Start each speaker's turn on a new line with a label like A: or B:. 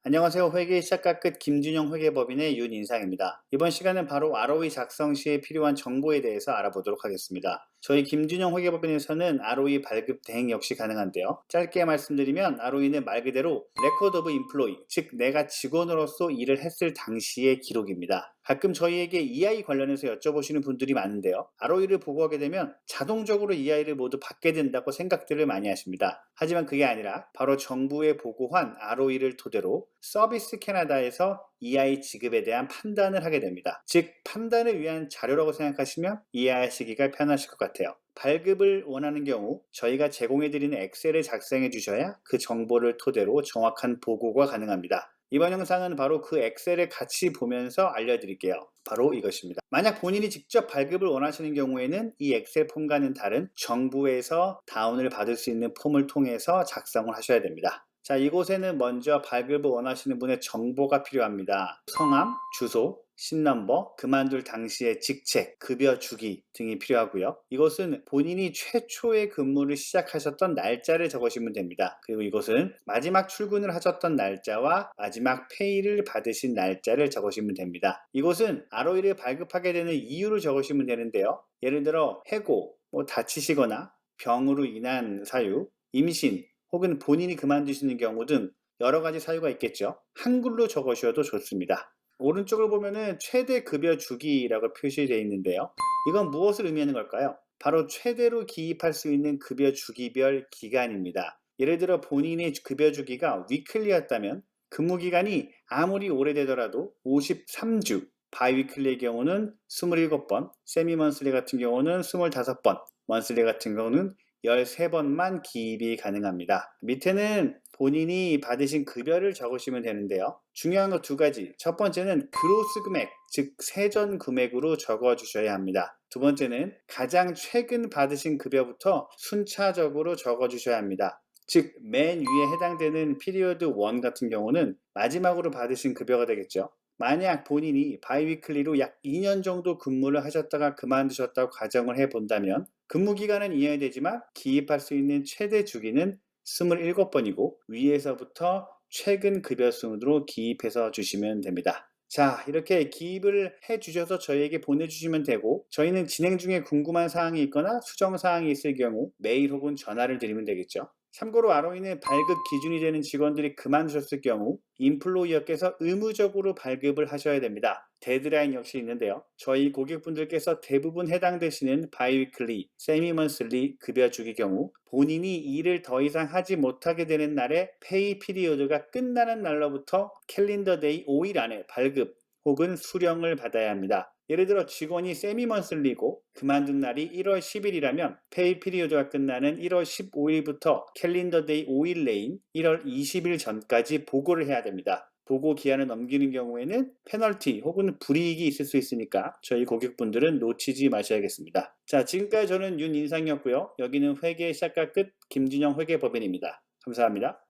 A: 안녕하세요. 회계 시작과 끝 김준영 회계법인의 윤인상입니다. 이번 시간은 바로 ROE 작성 시에 필요한 정보에 대해서 알아보도록 하겠습니다. 저희 김준영 회계법인에서는 ROE 발급 대행 역시 가능한데요. 짧게 말씀드리면 ROE는 말 그대로 Record of Employee, 즉 내가 직원으로서 일을 했을 당시의 기록입니다. 가끔 저희에게 EI 관련해서 여쭤보시는 분들이 많은데요. ROE를 보고하게 되면 자동적으로 EI를 모두 받게 된다고 생각들을 많이 하십니다. 하지만 그게 아니라 바로 정부에 보고한 ROE를 토대로 서비스 캐나다에서 EI 지급에 대한 판단을 하게 됩니다. 즉 판단을 위한 자료라고 생각하시면 이해하시기가 편하실 것 같아요. 발급을 원하는 경우 저희가 제공해드리는 엑셀을 작성해 주셔야 그 정보를 토대로 정확한 보고가 가능합니다. 이번 영상은 바로 그 엑셀을 같이 보면서 알려드릴게요. 바로 이것입니다. 만약 본인이 직접 발급을 원하시는 경우에는 이 엑셀 폼과는 다른 정부에서 다운을 받을 수 있는 폼을 통해서 작성을 하셔야 됩니다. 자, 이곳에는 먼저 발급을 원하시는 분의 정보가 필요합니다. 성함, 주소, 신넘버, 그만둘 당시의 직책, 급여 주기 등이 필요하고요. 이것은 본인이 최초의 근무를 시작하셨던 날짜를 적으시면 됩니다. 그리고 이것은 마지막 출근을 하셨던 날짜와 마지막 페이를 받으신 날짜를 적으시면 됩니다. 이곳은 ROE를 발급하게 되는 이유를 적으시면 되는데요. 예를 들어 해고, 다치시거나 병으로 인한 사유, 임신, 혹은 본인이 그만두시는 경우 등 여러 가지 사유가 있겠죠. 한글로 적으셔도 좋습니다. 오른쪽을 보면은 최대 급여 주기라고 표시되어 있는데요. 이건 무엇을 의미하는 걸까요? 바로 최대로 기입할 수 있는 급여 주기별 기간입니다. 예를 들어 본인의 급여 주기가 위클리였다면 근무 기간이 아무리 오래되더라도 53주, 바이위클리의 경우는 27번, 세미먼슬리 같은 경우는 25번, 먼슬리 같은 경우는 13번만 기입이 가능합니다. 밑에는 본인이 받으신 급여를 적으시면 되는데요. 중요한 거 두 가지. 첫 번째는 그로스 금액, 즉 세전 금액으로 적어 주셔야 합니다. 두 번째는 가장 최근 받으신 급여부터 순차적으로 적어 주셔야 합니다. 즉 맨 위에 해당되는 피리어드 1 같은 경우는 마지막으로 받으신 급여가 되겠죠. 만약 본인이 바이위클리로 약 2년 정도 근무를 하셨다가 그만두셨다고 가정을 해본다면 근무 기간은 이해되지만 기입할 수 있는 최대 주기는 27번이고 위에서부터 최근 급여 순으로 기입해서 주시면 됩니다. 자, 이렇게 기입을 해 주셔서 저희에게 보내주시면 되고 저희는 진행 중에 궁금한 사항이 있거나 수정 사항이 있을 경우 메일 혹은 전화를 드리면 되겠죠. 참고로 ROE는 발급 기준이 되는 직원들이 그만두셨을 경우 인플로이어께서 의무적으로 발급을 하셔야 됩니다. 데드라인 역시 있는데요. 저희 고객분들께서 대부분 해당되시는 바이위클리, 세미먼슬리 급여 주기 경우 본인이 일을 더 이상 하지 못하게 되는 날에 페이 피리어드가 끝나는 날로부터 캘린더 데이 5일 안에 발급 혹은 수령을 받아야 합니다. 예를 들어 직원이 세미먼슬리고 그만둔 날이 1월 10일이라면 페이 피리어드가 끝나는 1월 15일부터 캘린더 데이 5일 내인 1월 20일 전까지 보고를 해야 됩니다. 보고 기한을 넘기는 경우에는 페널티 혹은 불이익이 있을 수 있으니까 저희 고객분들은 놓치지 마셔야겠습니다. 자, 지금까지 저는 윤인상이었고요. 여기는 회계 시작과 끝 김준영 회계법인입니다. 감사합니다.